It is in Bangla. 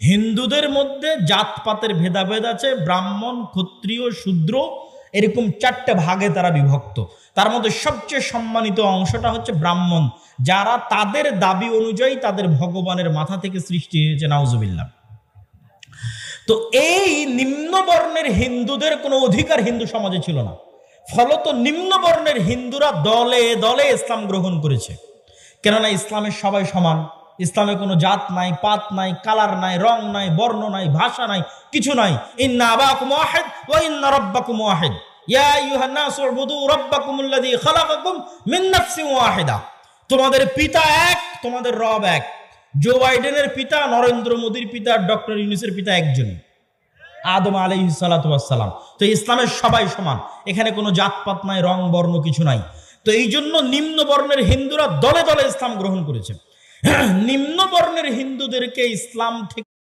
হিন্দুদের মধ্যে জাতপাতের ভেদাভেদ আছে, ব্রাহ্মণ, ক্ষত্রিয়, শূদ্র, এরকম 4টে ভাগে তারা বিভক্ত। তার মধ্যে সবচেয়ে সম্মানিত অংশটা হচ্ছে ব্রাহ্মণ, যারা তাদের দাবি অনুযায়ী তাদের ভগবানের মাথা থেকে সৃষ্টি হয়েছে, নাউজুবিল্লাহ। তো এই নিম্নবর্ণের হিন্দুদের কোনো অধিকার হিন্দু সমাজে ছিল না, ফলত নিম্নবর্ণের হিন্দুরা দলে দলে ইসলাম গ্রহণ করেছে। কেননা ইসলামের সবাই সমান, ইসলামে কোনো জাত নাই, পাত নাই, কালার নাই, রং নাই, বর্ণ নাই, ভাষা নাই, কিছু নাই। ইন্না আবাকুম ওয়াহিদ ওয়া ইন্না রাব্বাকুম ওয়াহিদ ইয়া আইয়ুহান নাসু উবুদু রাব্বাকুমুল্লাযী খালাকাকুম মিন নাফসিন ওয়াহিদা। তোমাদের পিতা এক, তোমাদের রব এক। জো বাইডেনের পিতা, নরেন্দ্র মোদীর পিতা, ডক্টর ইউনূসের পিতা একজনই, আদম আলাইহিস সালাতু ওয়াস সালাম। তো ইসলামের সবাই সমান, এখানে কোনো জাতপাত নাই, রং বর্ণ কিছু নাই। তো এই জন্য নিম্ন বর্ণের হিন্দুরা দলে দলে ইসলাম গ্রহণ করেছে। নিম্ন বর্ণের হিন্দুদেরকে ইসলাম থেকে